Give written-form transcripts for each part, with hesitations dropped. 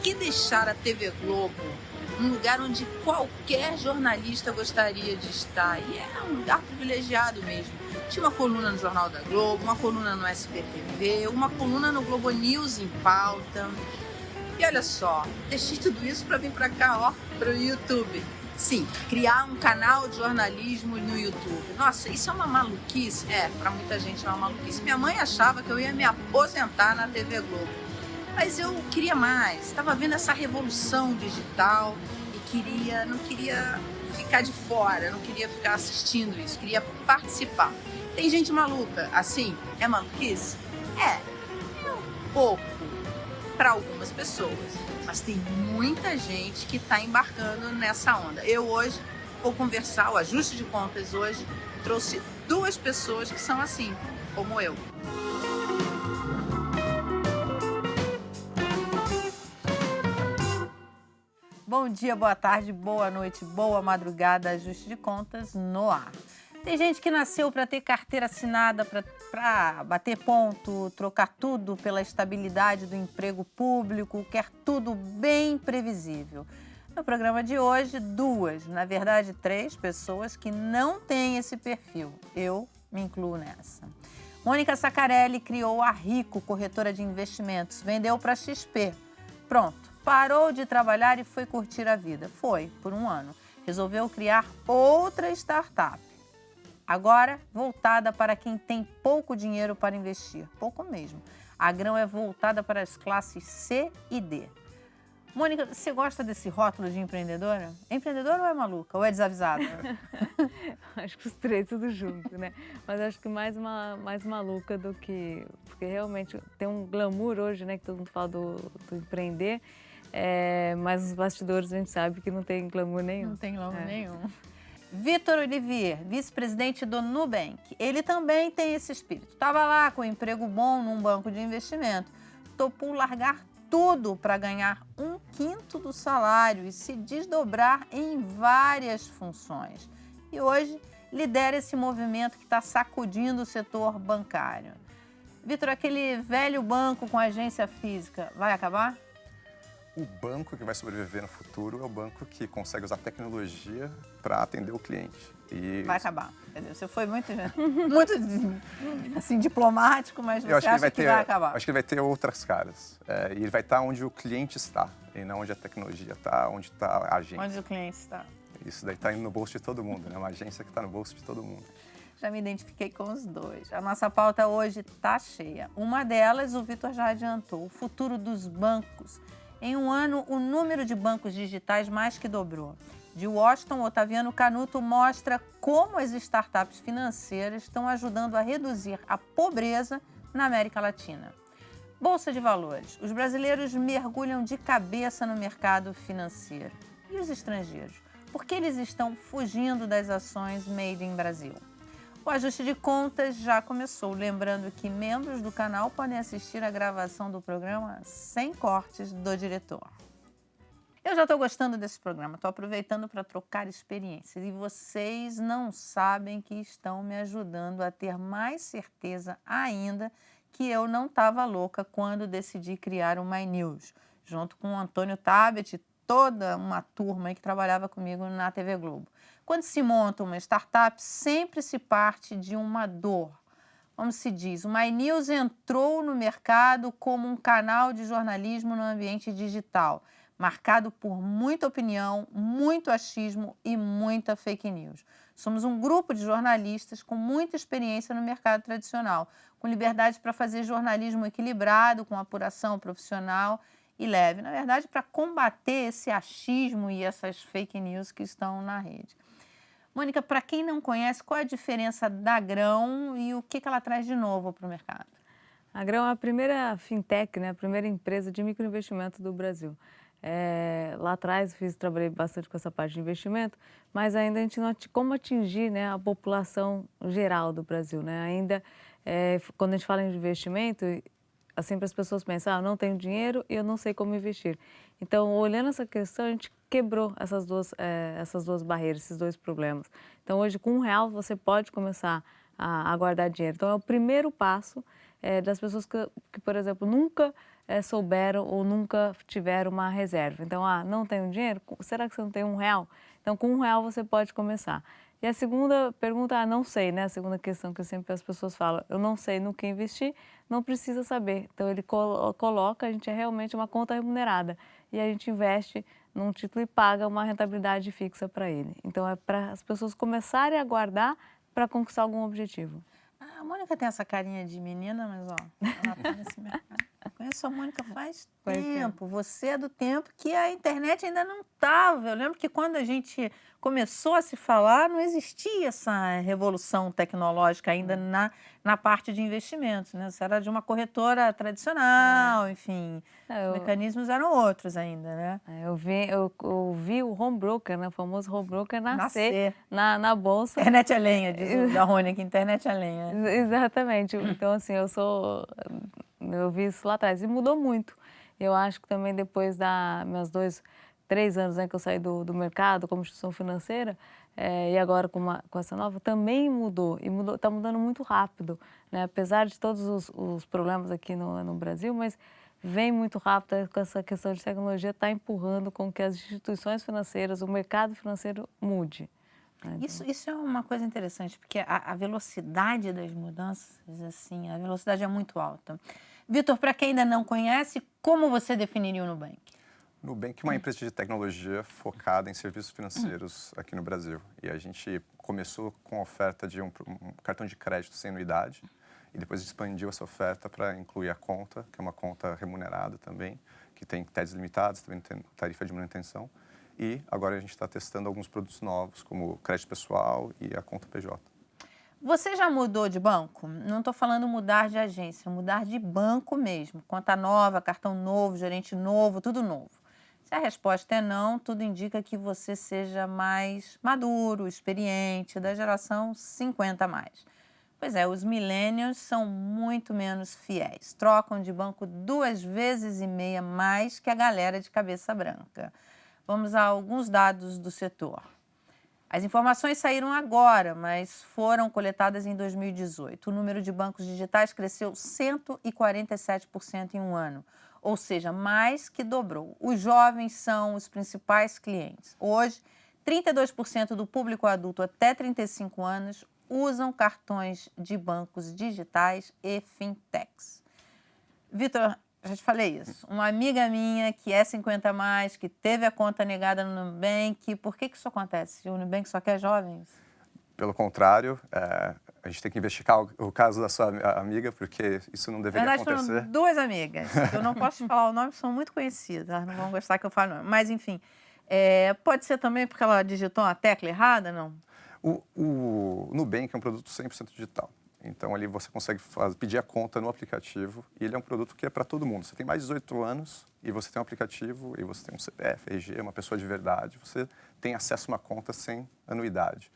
que deixar a TV Globo um lugar onde qualquer jornalista gostaria de estar? E é um lugar privilegiado mesmo. Tinha uma coluna no Jornal da Globo, uma coluna no SBTV, uma coluna no Globo News em pauta. E olha só, deixei tudo isso para vir para cá, ó, para o YouTube. Sim, criar um canal de jornalismo no YouTube. Nossa, isso é uma maluquice? É, para muita gente é uma maluquice. Minha mãe achava que eu ia me aposentar na TV Globo. Mas eu queria mais. Estava vendo essa revolução digital e não queria ficar de fora, não queria ficar assistindo isso, queria participar. Tem gente maluca, assim, é maluquice? É um pouco para algumas pessoas, mas tem muita gente que está embarcando nessa onda. Eu hoje vou conversar, o Ajuste de Contas hoje trouxe 2 pessoas que são assim, como eu. Bom dia, boa tarde, boa noite, boa madrugada, Ajuste de Contas no ar. Tem gente que nasceu para ter carteira assinada, para bater ponto, trocar tudo pela estabilidade do emprego público, quer tudo bem previsível. No programa de hoje, 2, na verdade 3 pessoas que não têm esse perfil. Eu me incluo nessa. Mônica Sacarelli criou a Rico, corretora de investimentos, vendeu para XP. Pronto. Parou de trabalhar e foi curtir a vida. Foi, por um ano. Resolveu criar outra startup. Agora, voltada para quem tem pouco dinheiro para investir. Pouco mesmo. A Grão é voltada para as classes C e D. Mônica, você gosta desse rótulo de empreendedora? É empreendedora ou é maluca? Ou é desavisada? Acho que os 3 tudo junto, né? Mas acho que mais maluca do que... Porque realmente tem um glamour hoje, né? Que todo mundo fala do empreender. Mas os bastidores a gente sabe que não tem glamour nenhum. Não tem glamour nenhum. Vitor Olivier, vice-presidente do Nubank. Ele também tem esse espírito. Estava lá com um emprego bom num banco de investimento. Topou largar tudo para ganhar 1/5 do salário e se desdobrar em várias funções. E hoje lidera esse movimento que está sacudindo o setor bancário. Vitor, aquele velho banco com agência física vai acabar? O banco que vai sobreviver no futuro é o banco que consegue usar tecnologia para atender o cliente. Vai acabar. Você foi muito assim, diplomático, mas você acha que vai acabar? Acho que ele vai ter outras caras. E ele vai estar onde o cliente está, e não onde a tecnologia está, onde está a agência. Onde o cliente está. Isso daí está indo no bolso de todo mundo, né? Uma agência que está no bolso de todo mundo. Já me identifiquei com os 2. A nossa pauta hoje está cheia. Uma delas, o Vitor já adiantou, o futuro dos bancos. Em um ano, o número de bancos digitais mais que dobrou. De Washington, Otaviano Canuto mostra como as startups financeiras estão ajudando a reduzir a pobreza na América Latina. Bolsa de valores. Os brasileiros mergulham de cabeça no mercado financeiro. E os estrangeiros? Por que eles estão fugindo das ações Made in Brasil? O Ajuste de Contas já começou, lembrando que membros do canal podem assistir a gravação do programa sem cortes do diretor. Eu já estou gostando desse programa, estou aproveitando para trocar experiências e vocês não sabem que estão me ajudando a ter mais certeza ainda que eu não estava louca quando decidi criar o My News, junto com o Antônio Tabet e toda uma turma que trabalhava comigo na TV Globo. Quando se monta uma startup, sempre se parte de uma dor. Como se diz, o My News entrou no mercado como um canal de jornalismo no ambiente digital, marcado por muita opinião, muito achismo e muita fake news. Somos um grupo de jornalistas com muita experiência no mercado tradicional, com liberdade para fazer jornalismo equilibrado, com apuração profissional e leve. Na verdade, para combater esse achismo e essas fake news que estão na rede. Mônica, para quem não conhece, qual é a diferença da Grão e o que ela traz de novo para o mercado? A Grão é a primeira fintech, né, a primeira empresa de microinvestimento do Brasil. Lá atrás trabalhei bastante com essa parte de investimento, mas ainda a gente não como atingir, né, a população geral do Brasil. Né? Ainda, quando a gente fala em investimento, sempre as pessoas pensam, não tenho dinheiro e eu não sei como investir. Então, olhando essa questão, a gente quebrou essas duas barreiras, esses 2 problemas. Então, hoje, com R$1, você pode começar a guardar dinheiro. Então, é o primeiro passo das pessoas que, por exemplo, nunca souberam ou nunca tiveram uma reserva. Então, não tenho dinheiro? Será que você não tem R$1? Então, com R$1 você pode começar. E a segunda pergunta, não sei, né? A segunda questão que sempre as pessoas falam, eu não sei no que investir, não precisa saber. Então, ele coloca, a gente é realmente uma conta remunerada e a gente investe num título e paga uma rentabilidade fixa para ele. Então, é para as pessoas começarem a guardar para conquistar algum objetivo. A Mônica tem essa carinha de menina, mas ela tá nesse mercado. Eu conheço a Mônica faz tempo. Você é do tempo que a internet ainda não estava. Eu lembro que quando a gente começou a se falar, não existia essa revolução tecnológica ainda na parte de investimentos, né? Você era de uma corretora tradicional, enfim. Os mecanismos eram outros ainda, né? Eu vi o home broker, né? O famoso home broker nascer. Na bolsa. Internet a lenha, diz o da Rony, que internet a lenha. Exatamente. Então, assim, eu vi isso lá atrás e mudou muito. Eu acho que também depois meus 3 anos, né, que eu saí do mercado como instituição financeira, e agora com essa nova, também mudou. E está mudando muito rápido, né? Apesar de todos os problemas aqui no Brasil, mas vem muito rápido com essa questão de tecnologia, está empurrando com que as instituições financeiras, o mercado financeiro mude. Isso é uma coisa interessante, porque a velocidade das mudanças, assim, a velocidade é muito alta. Vitor, para quem ainda não conhece, como você definiria o Nubank? Nubank é uma empresa de tecnologia focada em serviços financeiros aqui no Brasil. E a gente começou com a oferta de um cartão de crédito sem anuidade e depois expandiu essa oferta para incluir a conta, que é uma conta remunerada também, que tem teses limitadas, também tem tarifa de manutenção. E agora a gente está testando alguns produtos novos, como o crédito pessoal e a conta PJ. Você já mudou de banco? Não estou falando mudar de agência, mudar de banco mesmo. Conta nova, cartão novo, gerente novo, tudo novo. Se a resposta é não, tudo indica que você seja mais maduro, experiente, da geração 50+. Pois é, os millennials são muito menos fiéis. Trocam de banco 2,5 vezes mais que a galera de cabeça branca. Vamos a alguns dados do setor. As informações saíram agora, mas foram coletadas em 2018. O número de bancos digitais cresceu 147% em um ano, ou seja, mais que dobrou. Os jovens são os principais clientes. Hoje, 32% do público adulto até 35 anos usam cartões de bancos digitais e fintechs. Vitor, já te falei isso. Uma amiga minha que é 50+, que teve a conta negada no Nubank. Por que isso acontece? O Nubank só quer jovens? Pelo contrário, a gente tem que investigar o caso da sua amiga, porque isso não deveria acontecer. Foram 2 amigas. Eu não posso te falar o nome, são muito conhecidas. Elas não vão gostar que eu fale o nome. Mas, enfim, pode ser também porque ela digitou uma tecla errada, não? O Nubank é um produto 100% digital. Então, ali você consegue pedir a conta no aplicativo e ele é um produto que é para todo mundo. Você tem mais de 18 anos e você tem um aplicativo e você tem um CPF, RG, uma pessoa de verdade. Você tem acesso a uma conta sem anuidade.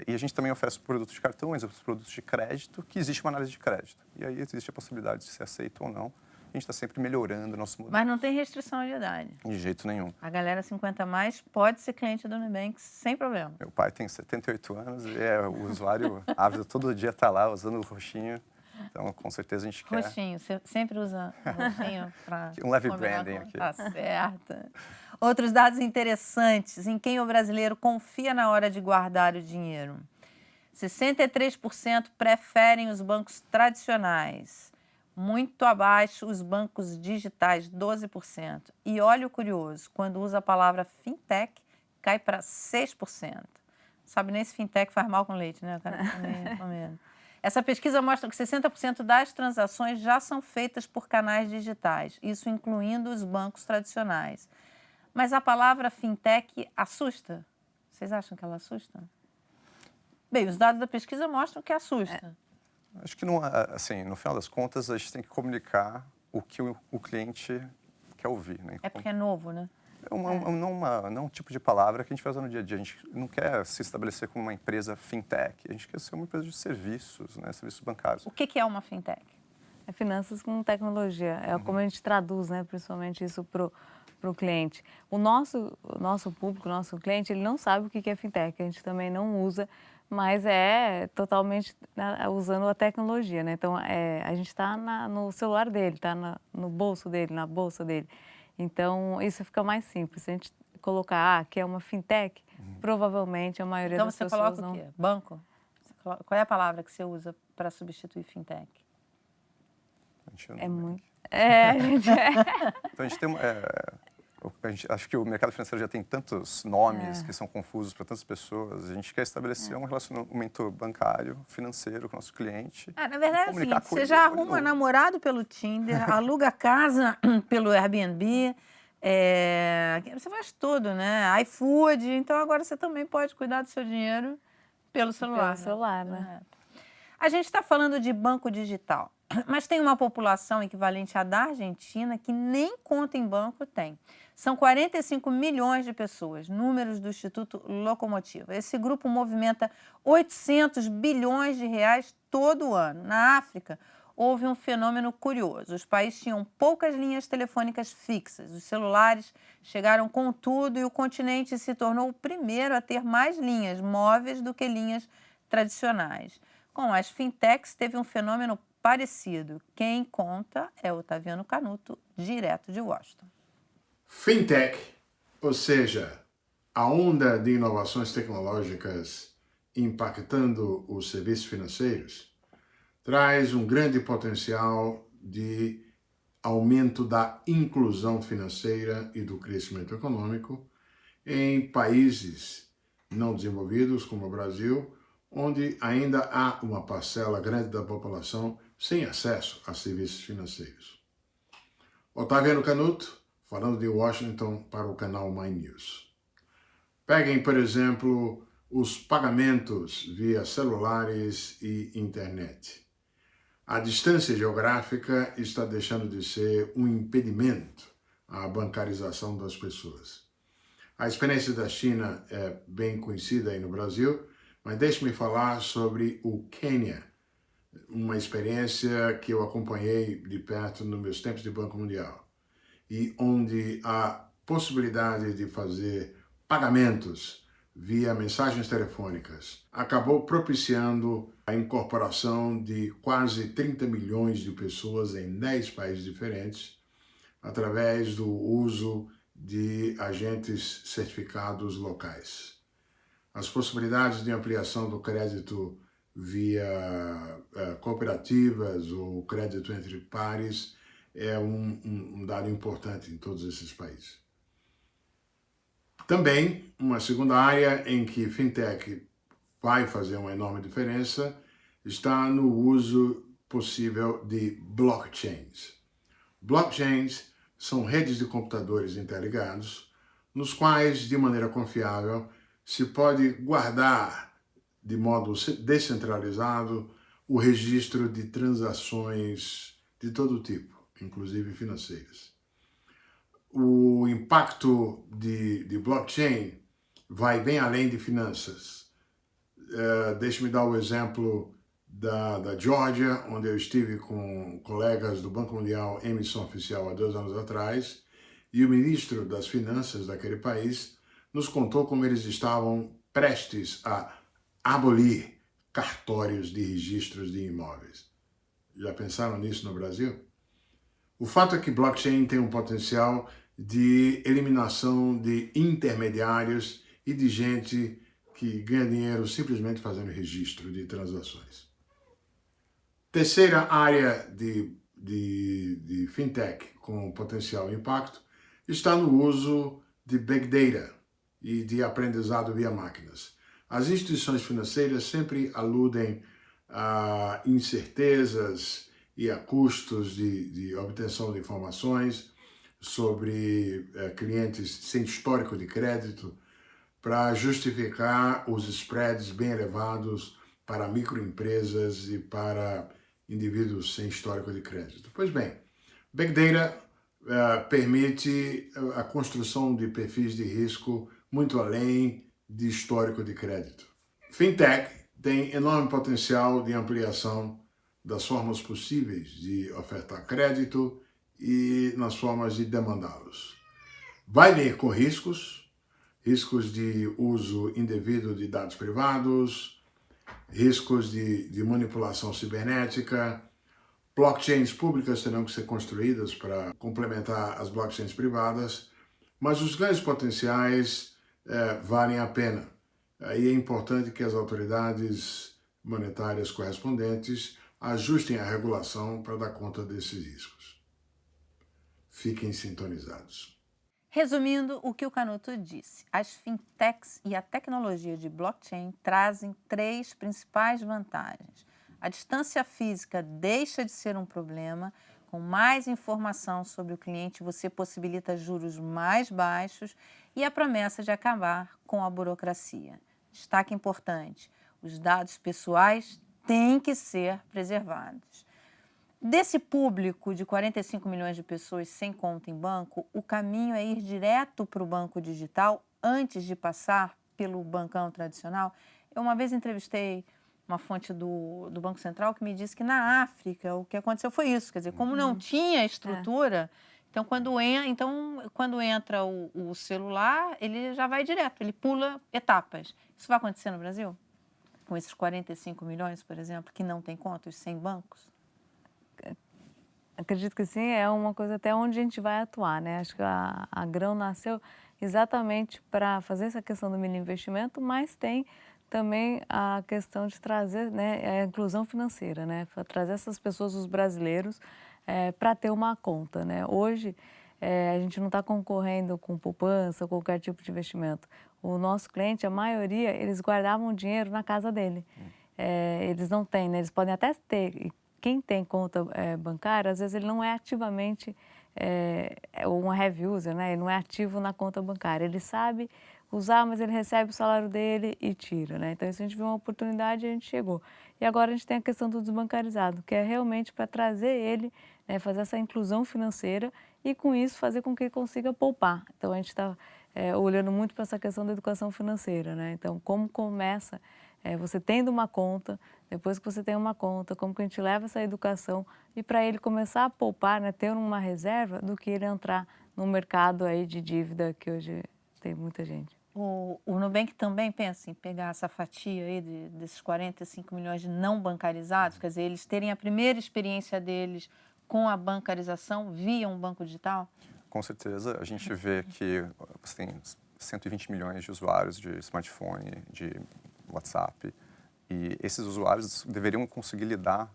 E a gente também oferece produtos de cartões, produtos de crédito, que existe uma análise de crédito. E aí existe a possibilidade de ser aceito ou não. A gente está sempre melhorando o nosso modelo. Mas não tem restrição de idade? De jeito nenhum. A galera 50+ pode ser cliente do Nubank sem problema. Meu pai tem 78 anos e o usuário ávido todo dia está lá usando o roxinho. Então, com certeza a gente quer... Roxinho, você sempre usa roxinho para... Um leve branding aqui. Tá certo. Outros dados interessantes. Em quem o brasileiro confia na hora de guardar o dinheiro? 63% preferem os bancos tradicionais. Muito abaixo os bancos digitais, 12%. E olha o curioso, quando usa a palavra fintech, cai para 6%. Sabe nem se fintech faz mal com leite, né? Essa pesquisa mostra que 60% das transações já são feitas por canais digitais, isso incluindo os bancos tradicionais. Mas a palavra fintech assusta? Vocês acham que ela assusta? Bem, os dados da pesquisa mostram que assusta. Acho que, assim, no final das contas, a gente tem que comunicar o que o cliente quer ouvir. Né? É porque é novo, né? Não um tipo de palavra que a gente vai usar no dia a dia. A gente não quer se estabelecer como uma empresa fintech. A gente quer ser uma empresa de serviços, né? Serviços bancários. O que é uma fintech? É finanças com tecnologia. É como a gente traduz, né? Principalmente isso para o cliente. O nosso público, o nosso cliente, ele não sabe o que é fintech. A gente também não usa mas é totalmente usando a tecnologia, né? Então, a gente está no celular dele, está no bolso dele, na bolsa dele. Então, isso fica mais simples. Se a gente colocar que é uma fintech, provavelmente a maioria Então das você pessoas coloca o não... quê? Banco? Qual é a palavra que você usa para substituir fintech? A gente É não- muito... É, gente, Então a gente tem acho que o mercado financeiro já tem tantos nomes que são confusos para tantas pessoas. A gente quer estabelecer um relacionamento bancário, financeiro com o nosso cliente. Na verdade é o comunicar seguinte, com você ele já olho arruma nu. namorado pelo Tinder, aluga casa pelo Airbnb, você faz tudo, né? iFood, então agora você também pode cuidar do seu dinheiro pelo celular. pelo celular, né? A gente está falando de banco digital, mas tem uma população equivalente à da Argentina que nem conta em banco tem. São 45 milhões de pessoas, números do Instituto Locomotiva. Esse grupo movimenta 800 bilhões de reais todo ano. Na África, houve um fenômeno curioso. Os países tinham poucas linhas telefônicas fixas. Os celulares chegaram com tudo e o continente se tornou o primeiro a ter mais linhas móveis do que linhas tradicionais. Com as fintechs, teve um fenômeno parecido. Quem conta é Otaviano Canuto, direto de Washington. Fintech, ou seja, a onda de inovações tecnológicas impactando os serviços financeiros, traz um grande potencial de aumento da inclusão financeira e do crescimento econômico em países não desenvolvidos, como o Brasil, onde ainda há uma parcela grande da população sem acesso a serviços financeiros. Otaviano Canuto, falando de Washington para o canal My News. Peguem, por exemplo, os pagamentos via celulares e internet. A distância geográfica está deixando de ser um impedimento à bancarização das pessoas. A experiência da China é bem conhecida aí no Brasil, mas deixe-me falar sobre o Quênia, uma experiência que eu acompanhei de perto nos meus tempos de Banco Mundial, e onde a possibilidade de fazer pagamentos via mensagens telefônicas acabou propiciando a incorporação de quase 30 milhões de pessoas em 10 países diferentes, através do uso de agentes certificados locais. As possibilidades de ampliação do crédito via cooperativas ou crédito entre pares é um dado importante em todos esses países. Também, uma segunda área em que fintech vai fazer uma enorme diferença está no uso possível de blockchains. Blockchains são redes de computadores interligados, nos quais, de maneira confiável, se pode guardar de modo descentralizado o registro de transações de todo tipo, inclusive financeiras. O impacto de blockchain vai bem além de finanças. Deixe-me dar o exemplo da Geórgia, onde eu estive com colegas do Banco Mundial em missão oficial há 2 anos atrás, e o ministro das Finanças daquele país nos contou como eles estavam prestes a abolir cartórios de registros de imóveis. Já pensaram nisso no Brasil? O fato é que blockchain tem um potencial de eliminação de intermediários e de gente que ganha dinheiro simplesmente fazendo registro de transações. Terceira área de fintech com potencial impacto está no uso de Big Data e de aprendizado via máquinas. As instituições financeiras sempre aludem a incertezas e a custos de obtenção de informações sobre clientes sem histórico de crédito para justificar os spreads bem elevados para microempresas e para indivíduos sem histórico de crédito. Pois bem, Big Data permite a construção de perfis de risco muito além de histórico de crédito. Fintech tem enorme potencial de ampliação das formas possíveis de ofertar crédito e nas formas de demandá-los. Vai vir com riscos de uso indevido de dados privados, riscos de manipulação cibernética. Blockchains públicas terão que ser construídas para complementar as blockchains privadas, mas os ganhos potenciais valem a pena. Aí é importante que as autoridades monetárias correspondentes ajustem a regulação para dar conta desses riscos. Fiquem sintonizados. Resumindo o que o Canuto disse, as fintechs e a tecnologia de blockchain trazem 3 principais vantagens. A distância física deixa de ser um problema. Com mais informação sobre o cliente, você possibilita juros mais baixos e a promessa de acabar com a burocracia. Destaque importante: os dados pessoais têm que ser preservados. Desse público de 45 milhões de pessoas sem conta em banco, o caminho é ir direto para o banco digital antes de passar pelo bancão tradicional. Eu uma vez entrevistei uma fonte do Banco Central que me disse que na África o que aconteceu foi isso, quer dizer, como não tinha estrutura, então quando entra o celular, ele já vai direto, ele pula etapas. Isso vai acontecer no Brasil? Com esses 45 milhões, por exemplo, que não tem conta, os 100 bancos? Acredito que sim, é uma coisa até onde a gente vai atuar, né? Acho que a Grão nasceu exatamente para fazer essa questão do mini investimento, mas tem também a questão de trazer, né, a inclusão financeira, né? Para trazer essas pessoas, os brasileiros, para ter uma conta, né? Hoje, a gente não está concorrendo com poupança ou qualquer tipo de investimento. O nosso cliente, a maioria, eles guardavam dinheiro na casa dele. Eles não têm, né? Eles podem até ter. Quem tem conta bancária, às vezes ele não é ativamente um heavy user, né? Ele não é ativo na conta bancária. Ele sabe usar, mas ele recebe o salário dele e tira, né? Então, isso a gente viu uma oportunidade e a gente chegou. E agora a gente tem a questão do desbancarizado, que é realmente para trazer ele, né, fazer essa inclusão financeira e, com isso, fazer com que ele consiga poupar. Então, a gente está olhando muito para essa questão da educação financeira, né? Então, como começa você tendo uma conta, depois que você tem uma conta, como que a gente leva essa educação e para ele começar a poupar, né, ter uma reserva, do que ele entrar no mercado aí de dívida que hoje tem muita gente. O Nubank também pensa em pegar essa fatia aí desses 45 milhões de não bancarizados, quer dizer, eles terem a primeira experiência deles com a bancarização via um banco digital? Com certeza, a gente vê que você tem 120 milhões de usuários de smartphone, de WhatsApp, e esses usuários deveriam conseguir lidar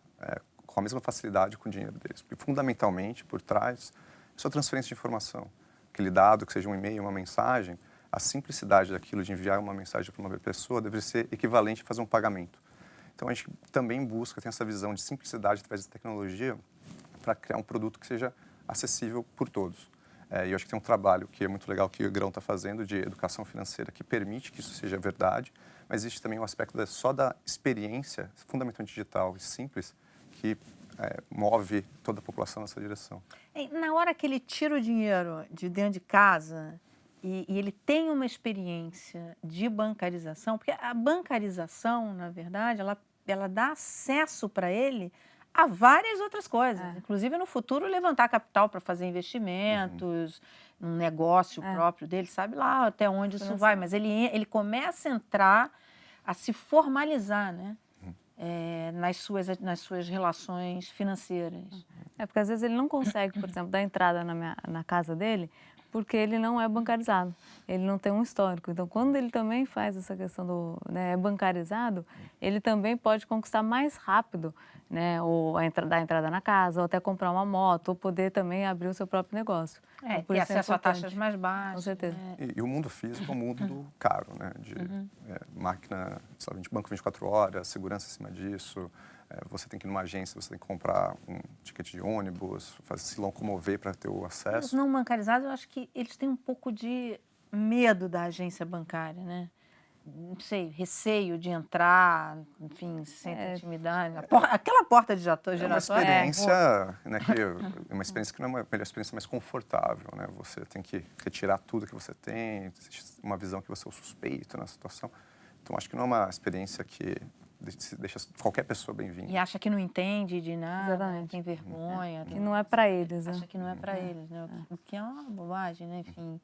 com a mesma facilidade com o dinheiro deles, porque fundamentalmente por trás é só transferência de informação. Aquele dado, que seja um e-mail, uma mensagem, a simplicidade daquilo de enviar uma mensagem para uma pessoa deve ser equivalente a fazer um pagamento. Então a gente também busca, tem essa visão de simplicidade através da tecnologia para criar um produto que seja acessível por todos. E eu acho que tem um trabalho que é muito legal que o Grão está fazendo de educação financeira que permite que isso seja verdade, mas existe também um aspecto só da experiência fundamentalmente digital e simples que move toda a população nessa direção. Na hora que ele tira o dinheiro de dentro de casa e ele tem uma experiência de bancarização, porque a bancarização, na verdade, ela dá acesso para ele a várias outras coisas, inclusive no futuro levantar capital para fazer investimentos, um negócio próprio dele, sabe lá até onde isso vai, mas ele começa a entrar, a se formalizar, né? Nas suas relações financeiras. Porque às vezes ele não consegue, por exemplo, dar entrada na casa dele, porque ele não é bancarizado, ele não tem um histórico. Então, quando ele também faz essa questão do bancarizado, ele também pode conquistar mais rápido, né, ou dar entrada na casa, ou até comprar uma moto, ou poder também abrir o seu próprio negócio. Ter acesso a taxas mais baixas. Com certeza. E o mundo físico é um mundo caro, né? De máquina, banco 24 horas, segurança acima disso. Você tem que ir numa agência, você tem que comprar um ticket de ônibus, se locomover para ter o acesso. Os não bancarizados, eu acho que eles têm um pouco de medo da agência bancária, né? Não sei, receio de entrar, enfim, sem intimidade. Aquela porta de giratória. É uma experiência, né, uma experiência que não é uma melhor experiência, mais confortável, né? Você tem que retirar tudo que você tem, uma visão que você é o suspeito na situação. Então, acho que não é uma experiência que deixa qualquer pessoa bem-vinda. E acha que não entende de nada, Exatamente. tem vergonha. Que não é para eles, né? Acha que não é para eles, né? O que é uma bobagem, né? Enfim,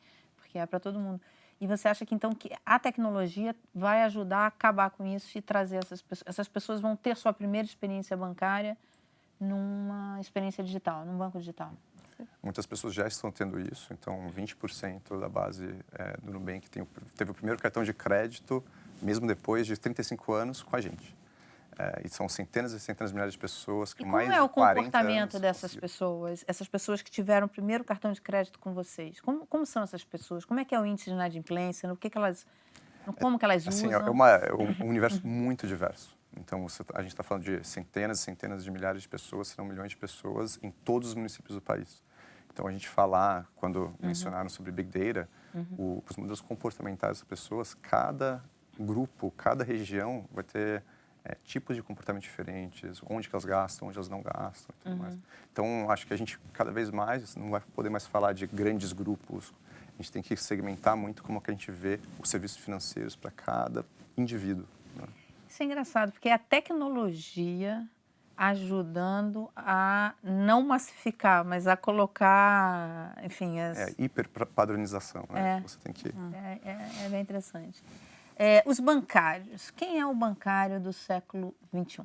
porque é para todo mundo. E você acha que, então, que a tecnologia vai ajudar a acabar com isso e trazer essas pessoas vão ter sua primeira experiência bancária numa experiência digital, num banco digital? Muitas pessoas já estão tendo isso, então 20% da base do Nubank teve o primeiro cartão de crédito, mesmo depois de 35 anos, com a gente. E são centenas e centenas de milhares de pessoas que mais de 40 anos... Como é o comportamento dessas pessoas? Essas pessoas que tiveram o primeiro cartão de crédito com vocês? Como são essas pessoas? Como é que é o índice de inadimplência? Como que elas assim, usam? É um universo muito diverso. Então, a gente está falando de centenas e centenas de milhares de pessoas, serão milhões de pessoas em todos os municípios do país. Então, a gente falar, quando mencionaram sobre Big Data, os modelos comportamentais das pessoas, cada grupo, cada região vai ter tipos de comportamento diferentes, onde que elas gastam, onde elas não gastam e tudo mais. Então, acho que a gente, cada vez mais, não vai poder mais falar de grandes grupos. A gente tem que segmentar muito como que a gente vê os serviços financeiros para cada indivíduo. Né? Isso é engraçado, porque é a tecnologia ajudando a não massificar, mas a colocar, enfim... Hiperpadronização, né? Você tem que... É bem interessante. Os bancários. Quem é o bancário do século XXI?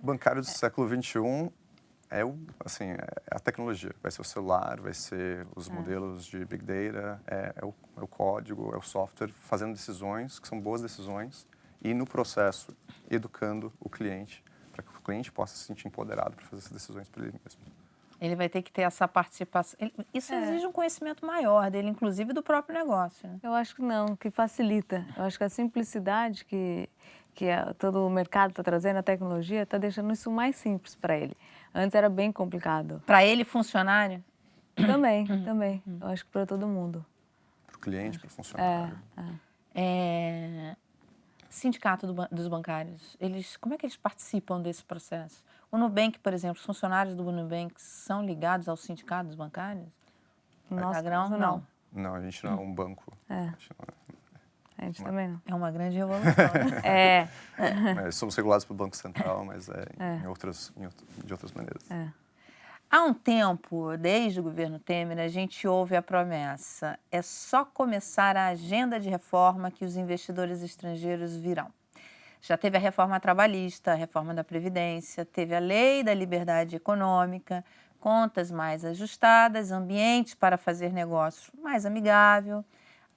O bancário do século XXI é a tecnologia. Vai ser o celular, vai ser os modelos de Big Data, é o código, é o software, fazendo decisões que são boas decisões e, no processo, educando o cliente para que o cliente possa se sentir empoderado para fazer essas decisões por ele mesmo. Ele vai ter que ter essa participação. Isso exige um conhecimento maior dele, inclusive do próprio negócio. Né? Eu acho que não, que facilita. Eu acho que a simplicidade que todo o mercado está trazendo, a tecnologia, está deixando isso mais simples para ele. Antes era bem complicado. Para ele, funcionário? Também. Eu acho que para todo mundo. Para o cliente, para o funcionário. Sindicato dos bancários, como é que eles participam desse processo? O Nubank, por exemplo, os funcionários do Nubank são ligados ao sindicato dos bancários? Nossa, não. Não, a gente não é um banco. A gente também não. É uma grande revolução. Né? Somos regulados pelo Banco Central, mas de outras maneiras. Há um tempo, desde o governo Temer, a gente ouve a promessa: é só começar a agenda de reforma que os investidores estrangeiros virão. Já teve a reforma trabalhista, a reforma da Previdência, teve a lei da liberdade econômica, contas mais ajustadas, ambiente para fazer negócios mais amigável.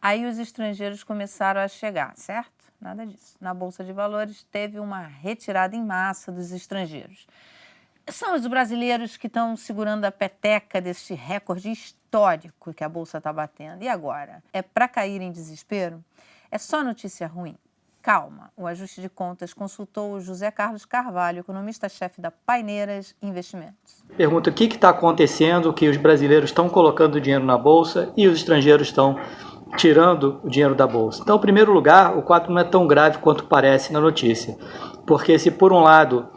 Aí os estrangeiros começaram a chegar, certo? Nada disso. Na Bolsa de Valores teve uma retirada em massa dos estrangeiros. São os brasileiros que estão segurando a peteca deste recorde histórico que a Bolsa está batendo. E agora? É para cair em desespero? É só notícia ruim? Calma, o Ajuste de Contas consultou o José Carlos Carvalho, economista-chefe da Paineiras Investimentos. Pergunta o que está acontecendo, que os brasileiros estão colocando dinheiro na Bolsa e os estrangeiros estão tirando o dinheiro da Bolsa. Então, em primeiro lugar, o quadro não é tão grave quanto parece na notícia. Porque se, por um lado,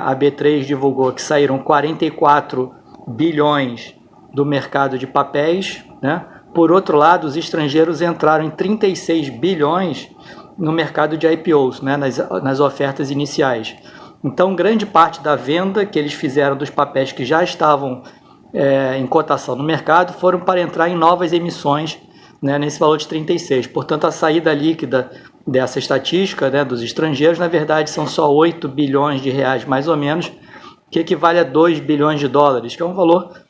a B3 divulgou que saíram 44 bilhões do mercado de papéis, por outro lado, os estrangeiros entraram em 36 bilhões no mercado de IPOs, nas ofertas iniciais. Então, grande parte da venda que eles fizeram dos papéis que já estavam em cotação no mercado foram para entrar em novas emissões, nesse valor de 36. Portanto, a saída líquida dessa estatística dos estrangeiros, na verdade, são só 8 bilhões de reais, mais ou menos, que equivale a 2 bilhões de dólares, que é um valor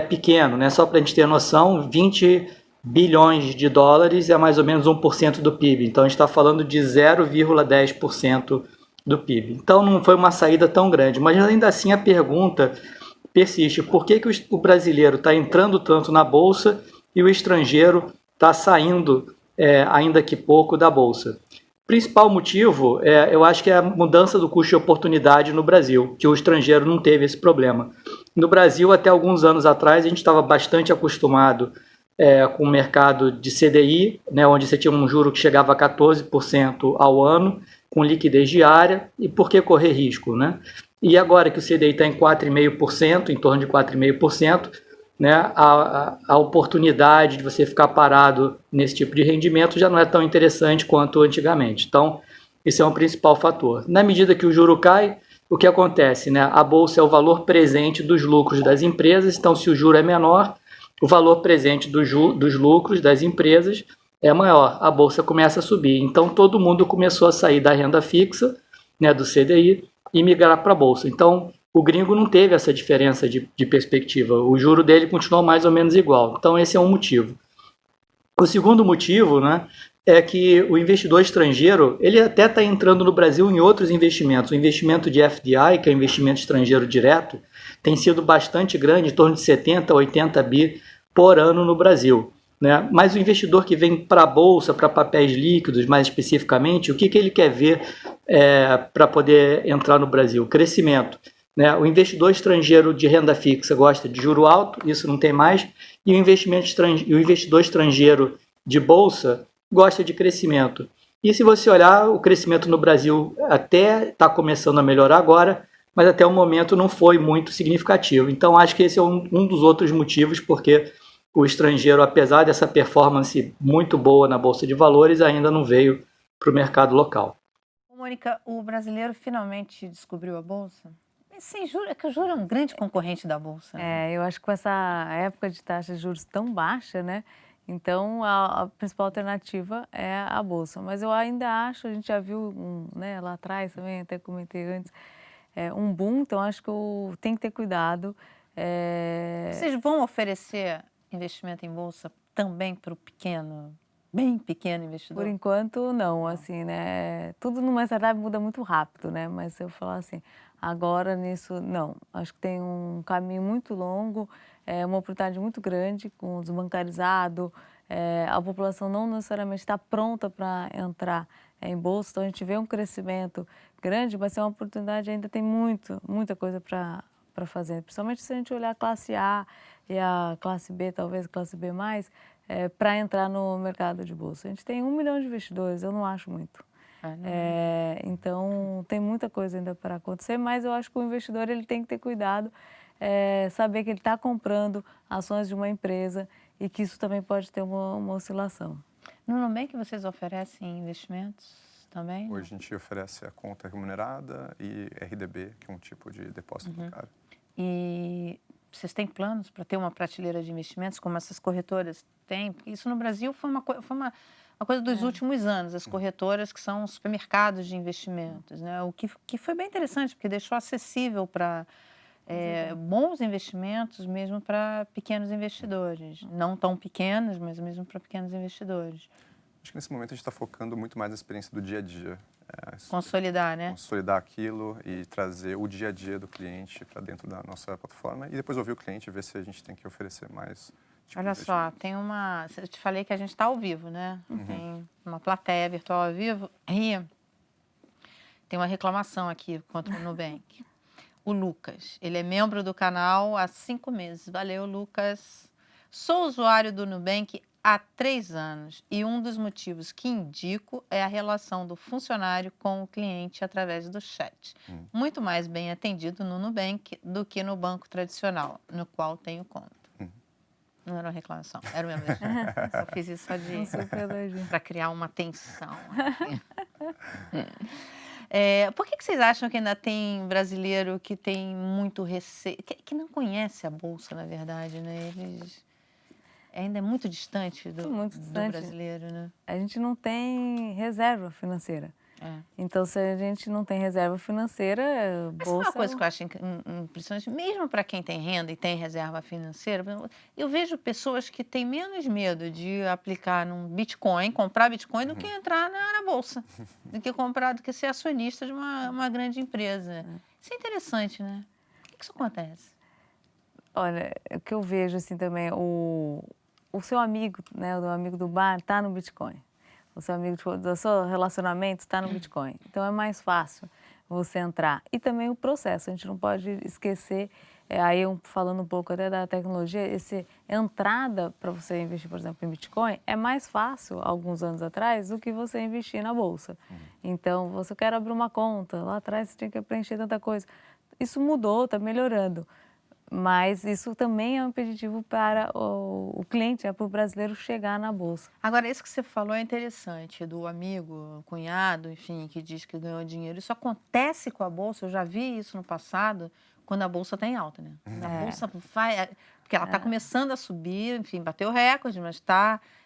pequeno. Só para a gente ter noção, 20 bilhões de dólares é mais ou menos 1% do PIB. Então, a gente está falando de 0,10% do PIB. Então, não foi uma saída tão grande. Mas, ainda assim, a pergunta persiste. Por que o brasileiro está entrando tanto na Bolsa e o estrangeiro está saindo, ainda que pouco, da Bolsa? O principal motivo, eu acho que é a mudança do custo de oportunidade no Brasil, que o estrangeiro não teve esse problema. No Brasil, até alguns anos atrás, a gente estava bastante acostumado com o mercado de CDI, onde você tinha um juro que chegava a 14% ao ano, com liquidez diária, e por que correr risco? E agora que o CDI está em 4,5%, em torno de 4,5%, a oportunidade de você ficar parado nesse tipo de rendimento já não é tão interessante quanto antigamente. Então, esse é um principal fator. Na medida que o juro cai, o que acontece? A Bolsa é o valor presente dos lucros das empresas, então se o juro é menor, o valor presente dos lucros das empresas é maior, a bolsa começa a subir. Então, todo mundo começou a sair da renda fixa, né, do CDI, e migrar para a bolsa. Então, o gringo não teve essa diferença de perspectiva. O juro dele continuou mais ou menos igual. Então, esse é um motivo. O segundo motivo, né, é que o investidor estrangeiro, ele até está entrando no Brasil em outros investimentos. O investimento de FDI, que é investimento estrangeiro direto, tem sido bastante grande, em torno de 70, 80 bi por ano no Brasil. Né? Mas o investidor que vem para a Bolsa, para papéis líquidos, mais especificamente, o que ele quer ver para poder entrar no Brasil? Crescimento. Né? O investidor estrangeiro de renda fixa gosta de juro alto, isso não tem mais, e o investidor estrangeiro de Bolsa gosta de crescimento. E se você olhar, o crescimento no Brasil até está começando a melhorar agora, mas até o momento não foi muito significativo. Então, acho que esse é um dos outros motivos porque o estrangeiro, apesar dessa performance muito boa na Bolsa de Valores, ainda não veio para o mercado local. Mônica, o brasileiro finalmente descobriu a Bolsa? Sem juros, é que o juro é um grande concorrente da Bolsa. Eu acho que com essa época de taxa de juros tão baixa, né? Então, a principal alternativa é a Bolsa. Mas eu ainda acho, a gente já viu né, lá atrás também, até comentei antes, um boom, então acho que tem que ter cuidado. Vocês vão oferecer investimento em Bolsa também para o pequeno, bem pequeno investidor? Por enquanto, não. Assim, né? Tudo numa startup muda muito rápido, né? Mas se eu falar assim, agora nisso, não. Acho que tem um caminho muito longo, uma oportunidade muito grande com o desbancarizado. A população não necessariamente está pronta para entrar em bolsa, então a gente vê um crescimento grande, mas é uma oportunidade, ainda tem muita coisa para fazer. Principalmente se a gente olhar a classe A e a classe B, talvez a classe B+, para entrar no mercado de bolsa. A gente tem 1 milhão de investidores, eu não acho muito. Então, tem muita coisa ainda para acontecer, mas eu acho que o investidor ele tem que ter cuidado, saber que ele está comprando ações de uma empresa e que isso também pode ter uma oscilação. No Nubank vocês oferecem investimentos também? Hoje a gente oferece a conta remunerada e RDB, que é um tipo de depósito bancário. E vocês têm planos para ter uma prateleira de investimentos como essas corretoras têm? Porque isso no Brasil foi uma coisa dos últimos anos, as corretoras que são supermercados de investimentos, né? O que foi bem interessante, porque deixou acessível para bons investimentos mesmo para pequenos investidores. Não tão pequenos, mas mesmo para pequenos investidores. Acho que nesse momento a gente está focando muito mais na experiência do dia a dia. Consolidar, né? Consolidar aquilo e trazer o dia a dia do cliente para dentro da nossa plataforma e depois ouvir o cliente e ver se a gente tem que oferecer mais. Olha só, tem eu te falei que a gente está ao vivo, né? Tem uma plateia virtual ao vivo e tem uma reclamação aqui contra o Nubank. O Lucas, ele é membro do canal há 5 meses. Valeu, Lucas. Sou usuário do Nubank há 3 anos e um dos motivos que indico é a relação do funcionário com o cliente através do chat. Muito mais bem atendido no Nubank do que no banco tradicional, no qual tenho conta. Não era uma reclamação, era o meu elogio. Só fiz isso só para criar uma tensão. Por que vocês acham que ainda tem brasileiro que tem muito receio, que não conhece a Bolsa, na verdade, né? Ainda é muito distante do brasileiro, né? A gente não tem reserva financeira. Então, se a gente não tem reserva financeira, Mas bolsa... uma coisa que eu acho impressionante, mesmo para quem tem renda e tem reserva financeira, eu vejo pessoas que têm menos medo de aplicar num Bitcoin, comprar Bitcoin, do que entrar na Bolsa, do que ser acionista de uma grande empresa. Isso é interessante, né? Por que isso acontece? Olha, o que eu vejo assim também, o seu amigo, né, o amigo do bar está no Bitcoin. O seu amigo do seu relacionamento está no Bitcoin. Então, é mais fácil você entrar. E também o processo, a gente não pode esquecer, aí eu falando um pouco até da tecnologia, essa entrada para você investir, por exemplo, em Bitcoin, é mais fácil, alguns anos atrás, do que você investir na Bolsa. Então, você quer abrir uma conta, lá atrás você tinha que preencher tanta coisa. Isso mudou, está melhorando. Mas isso também é um impeditivo para o cliente, para o brasileiro chegar na Bolsa. Agora, isso que você falou é interessante, do amigo, cunhado, enfim, que diz que ganhou dinheiro. Isso acontece com a Bolsa, eu já vi isso no passado, quando a bolsa está em alta, né? A bolsa vai... Porque ela está começando a subir, enfim, bateu recorde, mas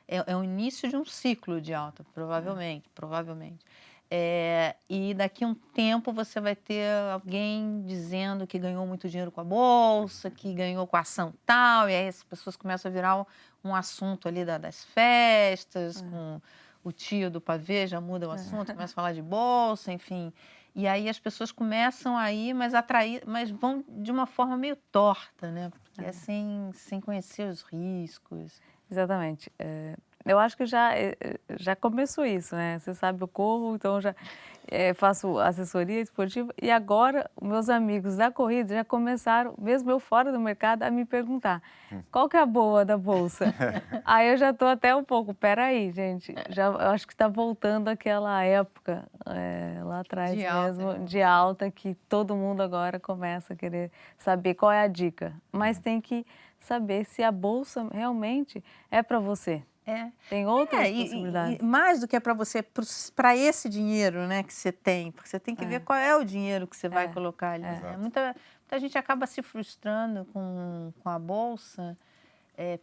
é o início de um ciclo de alta, provavelmente. E daqui a um tempo você vai ter alguém dizendo que ganhou muito dinheiro com a bolsa, que ganhou com a ação tal, e aí as pessoas começam a virar um assunto ali das festas, com o tio do pavê já muda o assunto, começa a falar de bolsa, enfim. E aí as pessoas começam a ir, mas vão de uma forma meio torta, né? Porque é sem conhecer os riscos. Exatamente. Eu acho que já começou isso, né? Você sabe, eu corro, então já faço assessoria esportiva e agora meus amigos da corrida já começaram, mesmo eu fora do mercado, a me perguntar qual que é a boa da bolsa? Aí eu já estou até um pouco, peraí, gente, eu acho que está voltando aquela época lá atrás De alta, mesmo, né? de alta, que todo mundo agora começa a querer saber qual é a dica. Mas tem que saber se a bolsa realmente é para você. Tem outras possibilidades. E mais do que é para você, para esse dinheiro, né, que você tem, porque você tem que ver qual é o dinheiro que você vai colocar ali. Né? Muita gente acaba se frustrando com a bolsa,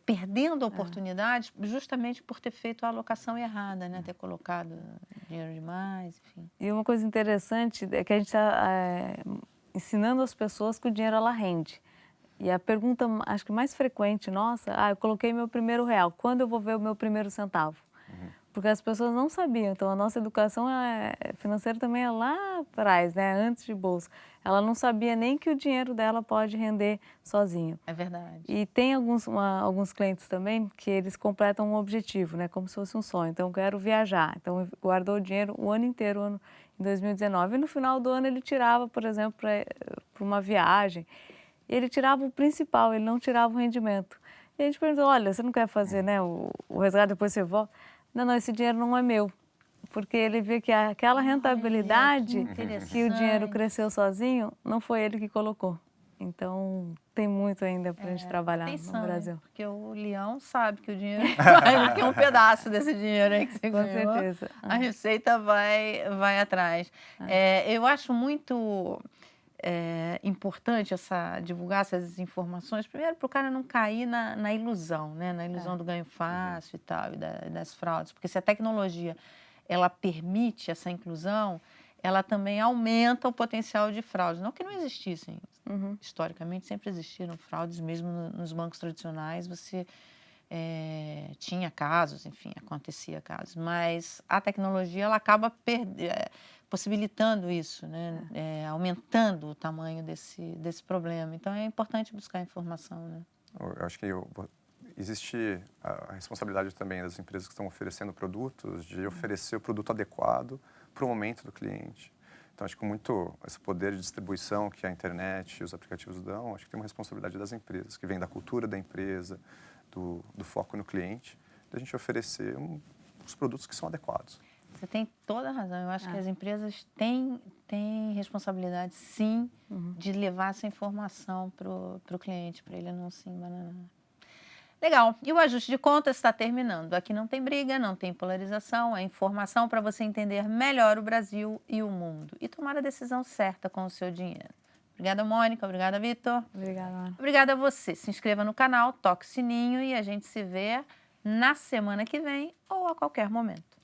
perdendo oportunidades justamente por ter feito a alocação errada, né, ter colocado dinheiro demais, enfim. E uma coisa interessante é que a gente está ensinando as pessoas que o dinheiro ela rende. E a pergunta, acho que mais frequente nossa, eu coloquei meu primeiro real, quando eu vou ver o meu primeiro centavo? Porque as pessoas não sabiam, então a nossa educação financeira também é lá atrás, né, antes de bolsa. Ela não sabia nem que o dinheiro dela pode render sozinho. É verdade. E tem alguns clientes também que eles completam um objetivo, né, como se fosse um sonho. Então, eu quero viajar. Então, guardou o dinheiro o ano inteiro, em 2019. E no final do ano ele tirava, por exemplo, para uma viagem. Ele tirava o principal, ele não tirava o rendimento. E a gente perguntou, olha, você não quer fazer, né, o resgate, depois você volta? Não, esse dinheiro não é meu. Porque ele vê que aquela rentabilidade que o dinheiro cresceu sozinho, não foi ele que colocou. Então, tem muito ainda para a gente trabalhar no Brasil. Né? Porque o leão sabe que o dinheiro vai ter um pedaço desse dinheiro aí que você ganhou. Com certeza. A receita vai atrás. Eu acho muito... importante divulgar essas informações, primeiro para o cara não cair na ilusão, né? Na ilusão do ganho fácil e tal, e das fraudes, porque se a tecnologia ela permite essa inclusão, ela também aumenta o potencial de fraude. Não que não existissem, historicamente sempre existiram fraudes, mesmo nos bancos tradicionais você tinha casos, enfim, acontecia casos, mas a tecnologia ela acaba possibilitando isso, né? Aumentando o tamanho desse problema. Então, é importante buscar informação, né? Eu acho que existe a responsabilidade também das empresas que estão oferecendo produtos, de oferecer o produto adequado para o momento do cliente. Então, acho que muito esse poder de distribuição que a internet e os aplicativos dão, acho que tem uma responsabilidade das empresas, que vem da cultura da empresa, do foco no cliente, da gente oferecer os produtos que são adequados. Você tem toda a razão. Eu acho que as empresas têm responsabilidade, sim, de levar essa informação para o cliente, para ele não se embananar. Legal. E o ajuste de contas está terminando. Aqui não tem briga, não tem polarização, é informação para você entender melhor o Brasil e o mundo e tomar a decisão certa com o seu dinheiro. Obrigada, Mônica. Obrigada, Vitor. Obrigada, Ana. Obrigada a você. Se inscreva no canal, toque o sininho e a gente se vê na semana que vem ou a qualquer momento.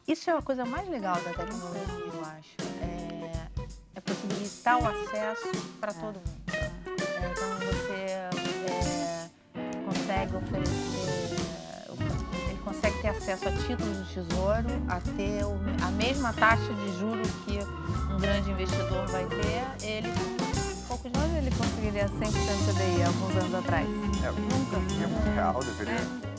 Isso é a coisa mais legal da tecnologia, eu acho. É possibilitar o acesso para todo mundo. Então, você consegue oferecer... Ele consegue ter acesso a títulos do Tesouro, a ter a mesma taxa de juros que um grande investidor vai ter. Ele Ele conseguiria 100% CDI alguns anos atrás. Nunca. R$1 deveria...